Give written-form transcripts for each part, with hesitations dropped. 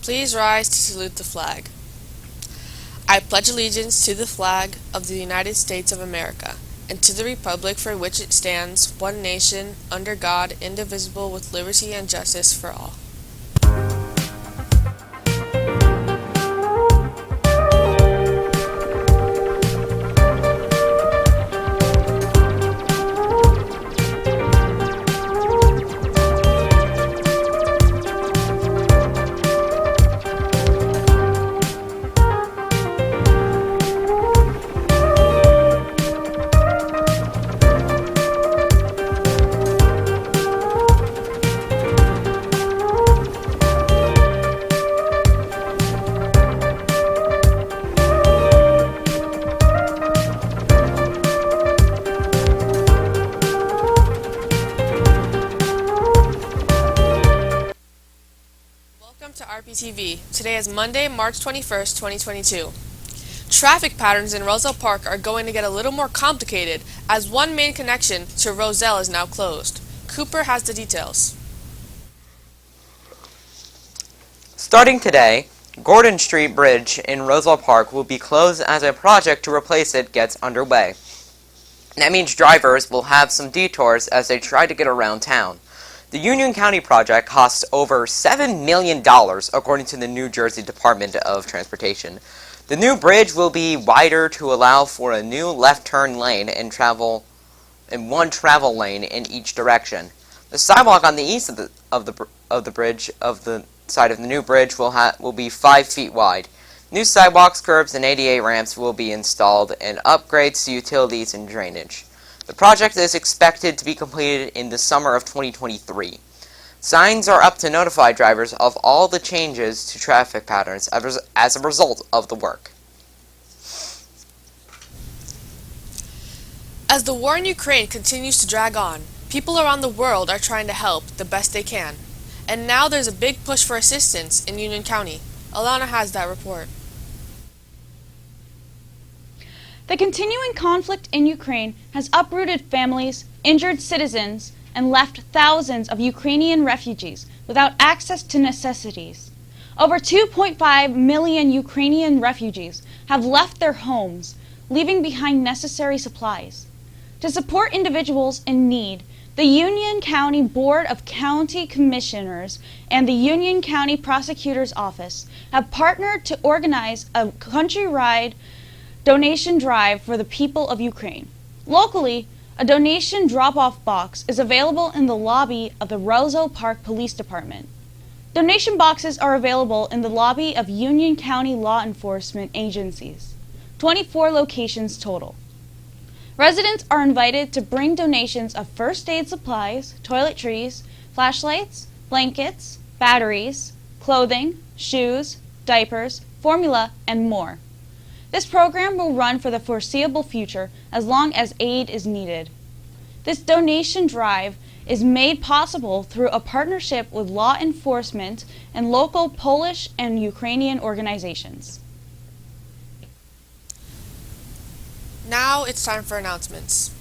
Please rise to salute the flag. I pledge allegiance to the flag of the United States of America, and to the republic for which it stands, one nation, under God, indivisible, with liberty and justice for all. Welcome to RPtv. Today is Monday, March 21st, 2022. Traffic patterns in Roselle Park are going to get a little more complicated as one main connection to Roselle is now closed. Cooper has the details. Starting today, Gordon Street Bridge in Roselle Park will be closed as a project to replace it gets underway. That means drivers will have some detours as they try to get around town. The Union County project costs over $7 million, according to the New Jersey Department of Transportation. The new bridge will be wider to allow for a new left turn lane and one travel lane in each direction. The sidewalk on the east of the bridge of the side of the new bridge will be 5 feet wide. New sidewalks, curbs, and ADA ramps will be installed, and upgrades to utilities and drainage. The project is expected to be completed in the summer of 2023. Signs are up to notify drivers of all the changes to traffic patterns as a result of the work. As the war in Ukraine continues to drag on, people around the world are trying to help the best they can. And now there's a big push for assistance in Union County. Alana has that report. The continuing conflict in Ukraine has uprooted families, injured citizens, and left thousands of Ukrainian refugees without access to necessities. Over 2.5 million Ukrainian refugees have left their homes, leaving behind necessary supplies. To support individuals in need, the Union County Board of County Commissioners and the Union County Prosecutor's Office have partnered to organize a countrywide donation drive for the people of Ukraine. Locally, a donation drop-off box is available in the lobby of the Roselle Park Police Department. Donation boxes are available in the lobby of Union County law enforcement agencies, 24 locations total. Residents are invited to bring donations of first aid supplies, toiletries, flashlights, blankets, batteries, clothing, shoes, diapers, formula, and more. This program will run for the foreseeable future as long as aid is needed. This donation drive is made possible through a partnership with law enforcement and local Polish and Ukrainian organizations. Now it's time for announcements.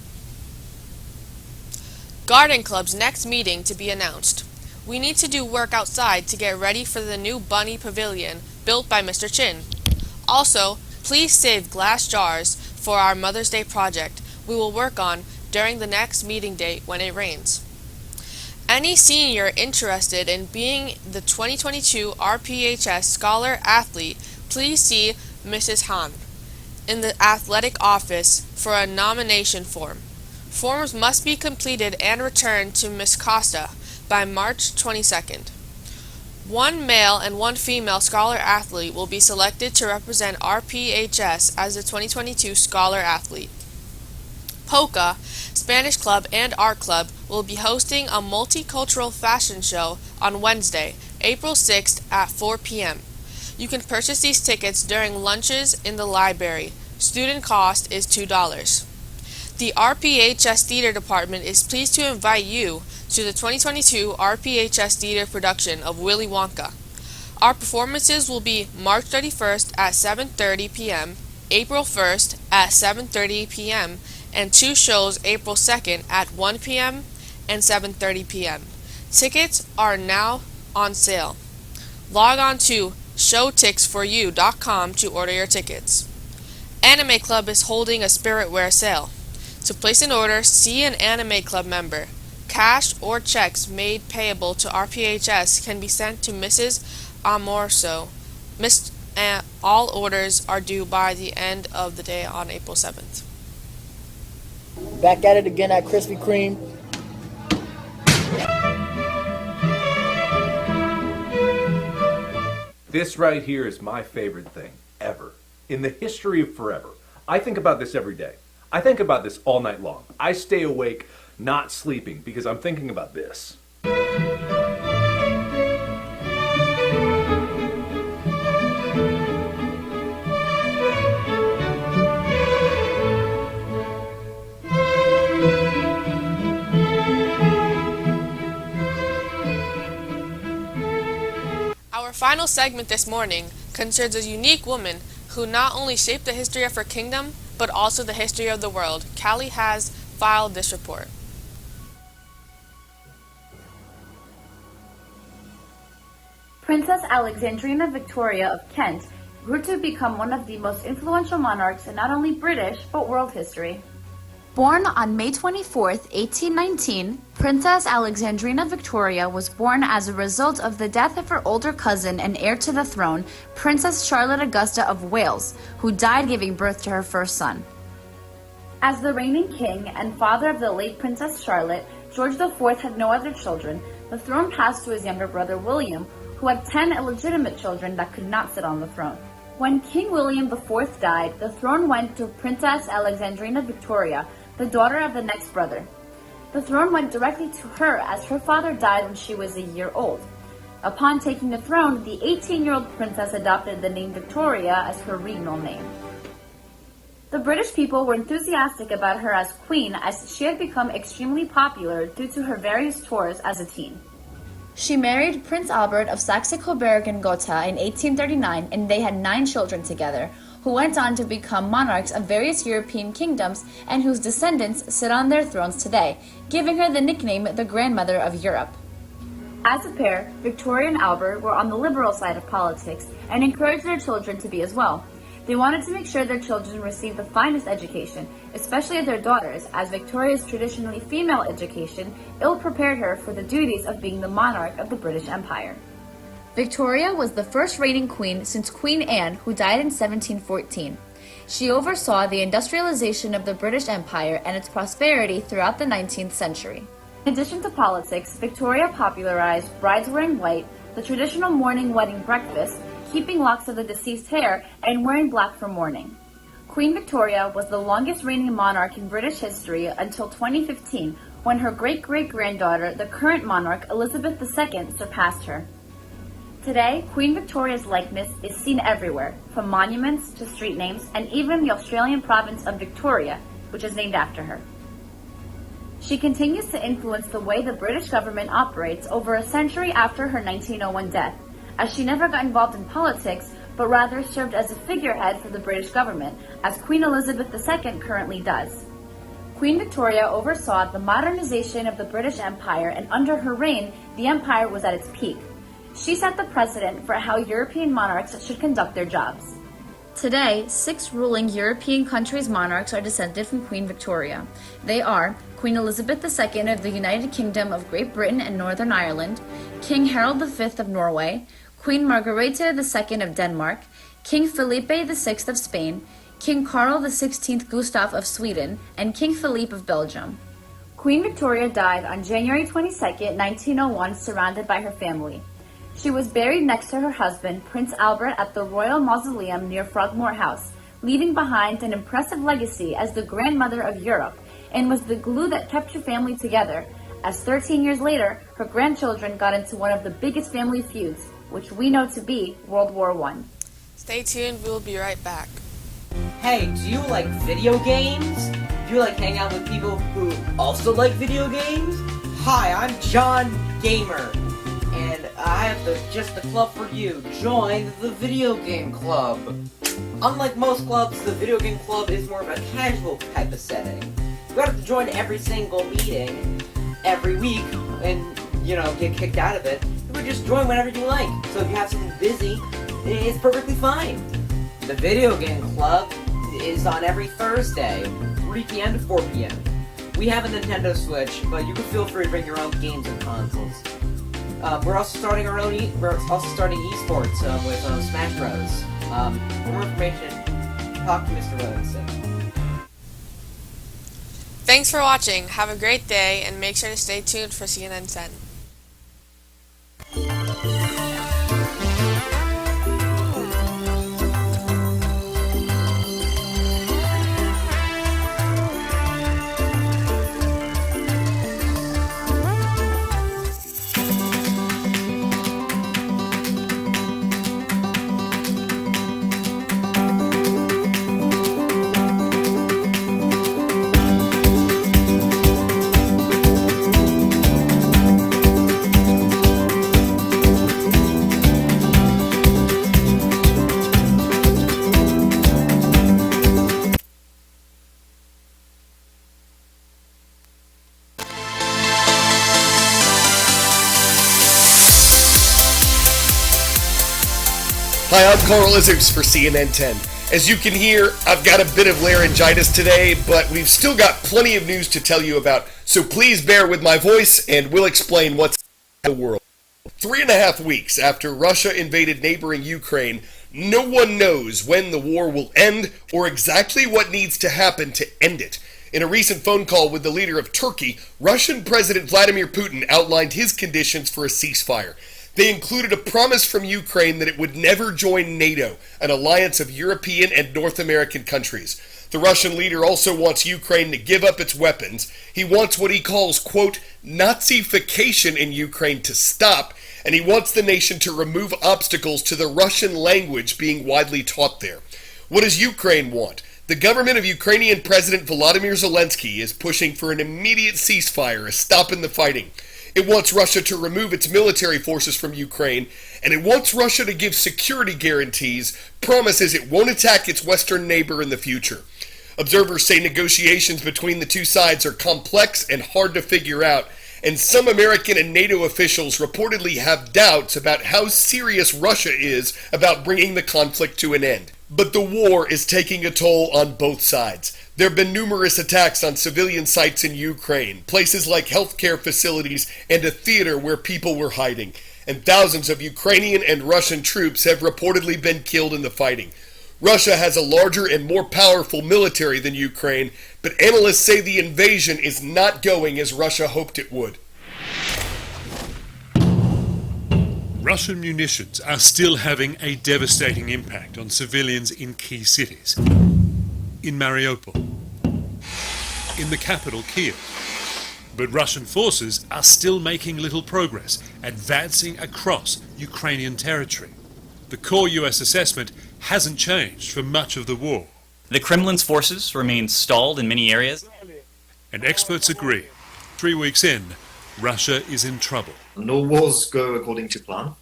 Garden Club's next meeting to be announced. We need to do work outside to get ready for the new bunny pavilion built by Mr. Chin. Also, please save glass jars for our Mother's Day project we will work on during the next meeting date when it rains. Any senior interested in being the 2022 RPHS Scholar Athlete, please see Mrs. Han in the athletic office for a nomination form. Forms must be completed and returned to Ms. Costa by March 22nd. One male and one female Scholar Athlete will be selected to represent RPHS as the 2022 Scholar Athlete. Polka, Spanish Club, and Art Club will be hosting a multicultural fashion show on Wednesday, April 6th at 4 p.m. You can purchase these tickets during lunches in the library. Student cost is $2. The RPHS Theater Department is pleased to invite you to the 2022 RPHS Theater production of Willy Wonka. Our performances will be March 31st at 7:30 p.m., April 1st at 7:30 p.m., and two shows April 2nd at 1 p.m. and 7:30 p.m. Tickets are now on sale. Log on to showtixforyou.com to order your tickets. Anime Club is holding a Spiritwear sale. To place an order, see an Anime Club member. Cash or checks made payable to RPHS can be sent to Mrs. Amorso. All orders are due by the end of the day on April 7th. Back at it again at Krispy Kreme. This right here is my favorite thing ever. In the history of forever. I think about this every day. I think about this all night long. I stay awake, not sleeping, because I'm thinking about this. Our final segment this morning concerns a unique woman who not only shaped the history of her kingdom, but also the history of the world. Callie has filed this report. Princess Alexandrina Victoria of Kent grew to become one of the most influential monarchs in not only British, but world history. Born on May 24, 1819, Princess Alexandrina Victoria was born as a result of the death of her older cousin and heir to the throne, Princess Charlotte Augusta of Wales, who died giving birth to her first son. As the reigning king and father of the late Princess Charlotte, George IV had no other children. The throne passed to his younger brother William, who had 10 illegitimate children that could not sit on the throne. When King William IV died, the throne went to Princess Alexandrina Victoria, the daughter of the next brother. The throne went directly to her as her father died when she was a year old. Upon taking the throne, the 18-year-old princess adopted the name Victoria as her regnal name. The British people were enthusiastic about her as queen, as she had become extremely popular due to her various tours as a teen. She married Prince Albert of Saxe-Coburg and Gotha in 1839, and they had 9 children together, who went on to become monarchs of various European kingdoms and whose descendants sit on their thrones today, giving her the nickname the Grandmother of Europe. As a pair, Victoria and Albert were on the liberal side of politics and encouraged their children to be as well. They wanted to make sure their children received the finest education, especially their daughters, as Victoria's traditionally female education ill-prepared her for the duties of being the monarch of the British Empire. Victoria was the first reigning queen since Queen Anne, who died in 1714. She oversaw the industrialization of the British Empire and its prosperity throughout the 19th century. In addition to politics, Victoria popularized brides wearing white, the traditional morning wedding breakfast, keeping locks of the deceased hair, and wearing black for mourning. Queen Victoria was the longest reigning monarch in British history until 2015, when her great-great-granddaughter, the current monarch Elizabeth II, surpassed her. Today, Queen Victoria's likeness is seen everywhere, from monuments to street names, and even the Australian province of Victoria, which is named after her. She continues to influence the way the British government operates over a century after her 1901 death, as she never got involved in politics, but rather served as a figurehead for the British government, as Queen Elizabeth II currently does. Queen Victoria oversaw the modernization of the British Empire, and under her reign, the empire was at its peak. She set the precedent for how European monarchs should conduct their jobs. Today, 6 ruling European countries' monarchs are descended from Queen Victoria. They are Queen Elizabeth II of the United Kingdom of Great Britain and Northern Ireland, King Harold V of Norway, Queen Margrethe II of Denmark, King Felipe VI of Spain, King Carl XVI Gustaf of Sweden, and King Philippe of Belgium. Queen Victoria died on January 22, 1901, surrounded by her family. She was buried next to her husband, Prince Albert, at the Royal Mausoleum near Frogmore House, leaving behind an impressive legacy as the grandmother of Europe, and was the glue that kept her family together, as 13 years later, her grandchildren got into one of the biggest family feuds, which we know to be World War I. Stay tuned, we'll be right back. Hey, do you like video games? Do you like hang out with people who also like video games? Hi, I'm John Gamer, and I have just the club for you. Join the video game club. Unlike most clubs, the video game club is more of a casual type of setting. You don't have to join every single meeting every week and, get kicked out of it. You can just join whenever you like. So if you have something busy, it's perfectly fine. The video game club is on every Thursday, 3 p.m. to 4 p.m. We have a Nintendo Switch, but you can feel free to bring your own games and consoles. We're also starting esports with Smash Bros. For more information, talk to Mr. Robinson. Thanks for watching. Have a great day, and make sure to stay tuned for CNN 10. Hi, I'm Carl Isers for CNN 10. As you can hear, I've got a bit of laryngitis today, but we've still got plenty of news to tell you about, so please bear with my voice and we'll explain what's in the world. 3.5 weeks after Russia invaded neighboring Ukraine, no one knows when the war will end or exactly what needs to happen to end it. In a recent phone call with the leader of Turkey, Russian President Vladimir Putin outlined his conditions for a ceasefire. They included a promise from Ukraine that it would never join NATO, an alliance of European and North American countries. The Russian leader also wants Ukraine to give up its weapons. He wants what he calls, quote, Nazification in Ukraine to stop, and he wants the nation to remove obstacles to the Russian language being widely taught there. What does Ukraine want? The government of Ukrainian President Volodymyr Zelensky is pushing for an immediate ceasefire, a stop in the fighting. It wants Russia to remove its military forces from Ukraine, and it wants Russia to give security guarantees, promises it won't attack its western neighbor in the future. Observers say negotiations between the two sides are complex and hard to figure out, and some American and NATO officials reportedly have doubts about how serious Russia is about bringing the conflict to an end. But the war is taking a toll on both sides. There have been numerous attacks on civilian sites in Ukraine, places like healthcare facilities and a theater where people were hiding. And thousands of Ukrainian and Russian troops have reportedly been killed in the fighting. Russia has a larger and more powerful military than Ukraine, but analysts say the invasion is not going as Russia hoped it would. Russian munitions are still having a devastating impact on civilians in key cities. In Mariupol, in the capital Kiev. But Russian forces are still making little progress, advancing across Ukrainian territory. The core US assessment hasn't changed for much of the war. The Kremlin's forces remain stalled in many areas. And experts agree, 3 weeks in, Russia is in trouble. No wars go according to plan.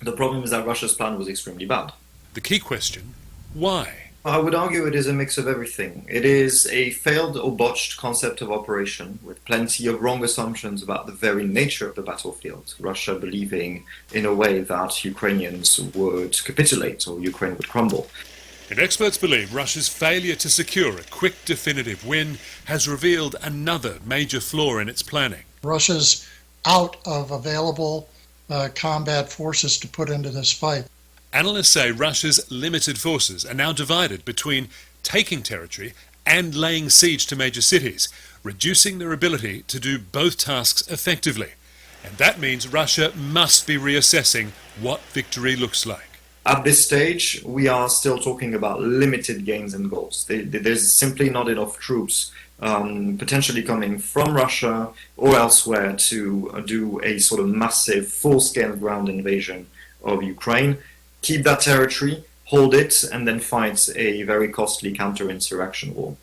The problem is that Russia's plan was extremely bad. The key question, why? I would argue it is a mix of everything. It is a failed or botched concept of operation with plenty of wrong assumptions about the very nature of the battlefield. Russia believing in a way that Ukrainians would capitulate or Ukraine would crumble. And experts believe Russia's failure to secure a quick, definitive win has revealed another major flaw in its planning. Russia's out of available combat forces to put into this fight. Analysts say Russia's limited forces are now divided between taking territory and laying siege to major cities, reducing their ability to do both tasks effectively. And that means Russia must be reassessing what victory looks like. At this stage, we are still talking about limited gains and goals. There's simply not enough troops potentially coming from Russia or elsewhere to do a sort of massive, full-scale ground invasion of Ukraine, keep that territory, hold it, and then fight a very costly counter-insurrection war.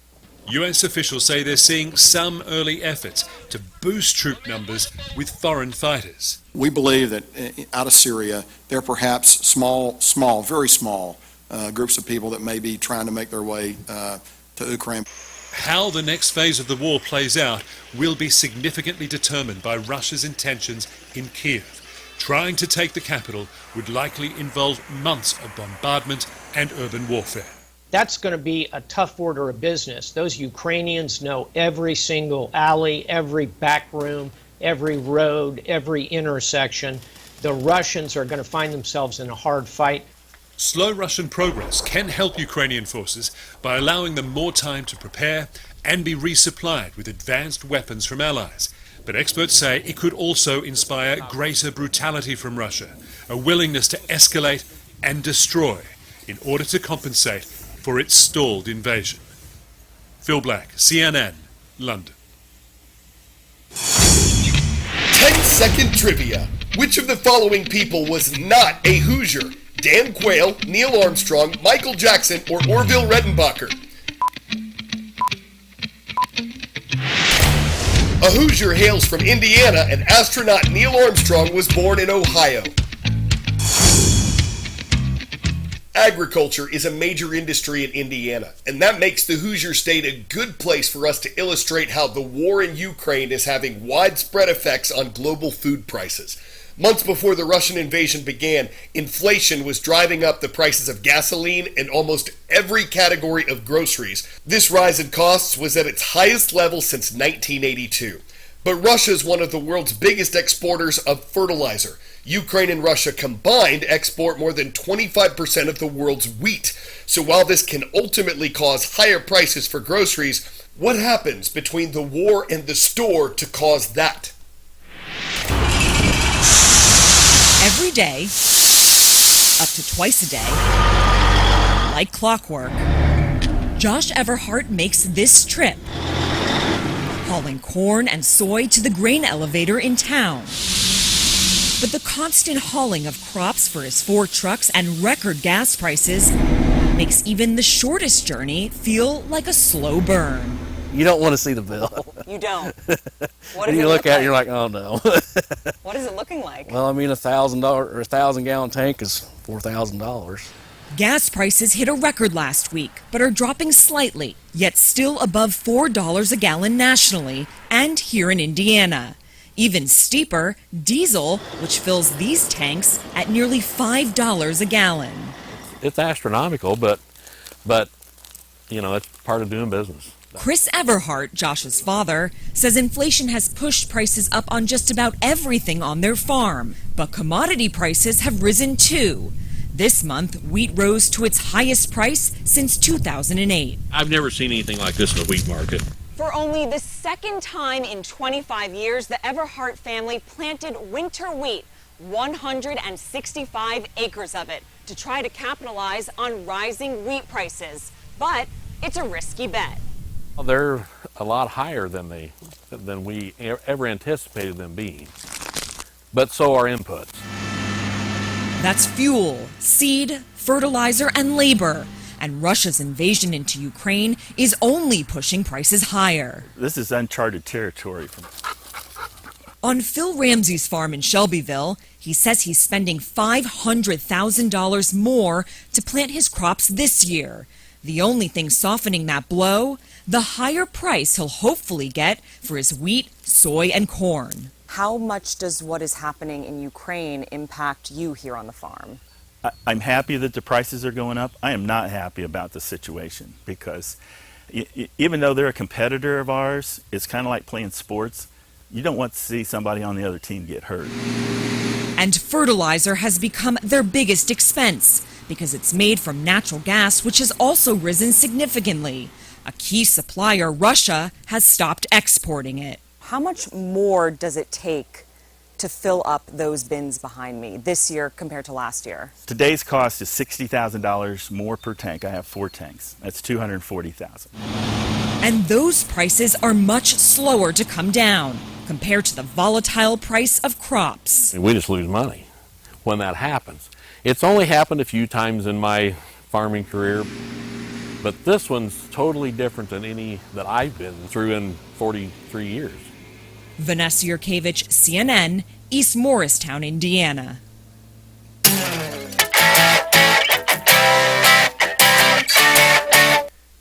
US officials say they're seeing some early efforts to boost troop numbers with foreign fighters. We believe that out of Syria, there are perhaps very small groups of people that may be trying to make their way to Ukraine. How the next phase of the war plays out will be significantly determined by Russia's intentions in Kiev. Trying to take the capital would likely involve months of bombardment and urban warfare. That's going to be a tough order of business. Those Ukrainians know every single alley, every back room, every road, every intersection. The Russians are going to find themselves in a hard fight. Slow Russian progress can help Ukrainian forces by allowing them more time to prepare and be resupplied with advanced weapons from allies. But experts say it could also inspire greater brutality from Russia, a willingness to escalate and destroy in order to compensate for its stalled invasion. Phil Black, CNN, London. 10-second trivia. Which of the following people was not a Hoosier? Dan Quayle, Neil Armstrong, Michael Jackson, or Orville Redenbacher? A Hoosier hails from Indiana, and astronaut Neil Armstrong was born in Ohio. Agriculture is a major industry in Indiana, and that makes the Hoosier State a good place for us to illustrate how the war in Ukraine is having widespread effects on global food prices. Months before the Russian invasion began, inflation was driving up the prices of gasoline and almost every category of groceries. This rise in costs was at its highest level since 1982. But Russia is one of the world's biggest exporters of fertilizer. Ukraine and Russia combined export more than 25% of the world's wheat. So while this can ultimately cause higher prices for groceries, what happens between the war and the store to cause that? Every day, up to twice a day, like clockwork, Josh Everhart makes this trip, hauling corn and soy to the grain elevator in town. But the constant hauling of crops for his 4 trucks and record gas prices makes even the shortest journey feel like a slow burn. You don't want to see the bill. You don't? What And does you it look look at it, like? you're like, oh no. What is it looking like? Well, I mean, $1,000 or a 1,000-gallon tank is $4,000. Gas prices hit a record last week, but are dropping slightly, yet still above $4 a gallon nationally and here in Indiana. Even steeper, diesel, which fills these tanks at nearly $5 a gallon. It's astronomical, but you know, it's part of doing business. Chris Everhart, Josh's father, says inflation has pushed prices up on just about everything on their farm, but commodity prices have risen too. This month, wheat rose to its highest price since 2008. I've never seen anything like this in the wheat market. For only the second time in 25 years, the Everhart family planted winter wheat, 165 acres of it, to try to capitalize on rising wheat prices. But it's a risky bet. They're a lot higher than we ever anticipated them being. But so are inputs. That's fuel, seed, fertilizer, and labor. And Russia's invasion into Ukraine is only pushing prices higher. This is uncharted territory. On Phil Ramsey's farm in Shelbyville, he says he's spending $500,000 more to plant his crops this year. The only thing softening that blow, the higher price he'll hopefully get for his wheat, soy, and corn. How much does what is happening in Ukraine impact you here on the farm? I'm happy that the prices are going up. I am not happy about the situation because even though they're a competitor of ours, it's kind of like playing sports. You don't want to see somebody on the other team get hurt. And fertilizer has become their biggest expense because it's made from natural gas, which has also risen significantly. A key supplier, Russia, has stopped exporting it. How much more does it take to fill up those bins behind me this year compared to last year? Today's cost is $60,000 more per tank. I have 4 tanks. That's $240,000. And those prices are much slower to come down compared to the volatile price of crops. We just lose money when that happens. It's only happened a few times in my farming career, but this one's totally different than any that I've been through in 43 years. Vanessa Yurkevich, CNN, East Morristown, Indiana.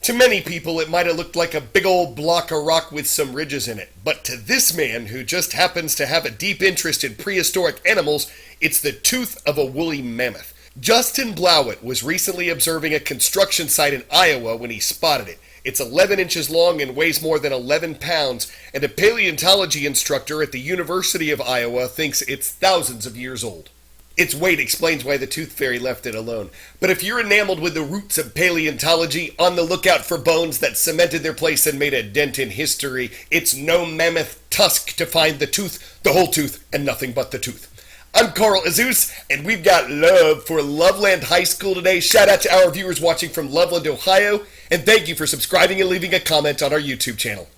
To many people, it might have looked like a big old block of rock with some ridges in it. But to this man, who just happens to have a deep interest in prehistoric animals, it's the tooth of a woolly mammoth. Justin Blowett was recently observing a construction site in Iowa when he spotted it. It's 11 inches long and weighs more than 11 pounds, and a paleontology instructor at the University of Iowa thinks it's thousands of years old. Its weight explains why the tooth fairy left it alone. But if you're enamored with the roots of paleontology, on the lookout for bones that cemented their place and made a dent in history, it's no mammoth tusk to find the tooth, the whole tooth, and nothing but the tooth. I'm Carl Azus, and we've got love for Loveland High School today. Shout out to our viewers watching from Loveland, Ohio, and thank you for subscribing and leaving a comment on our YouTube channel.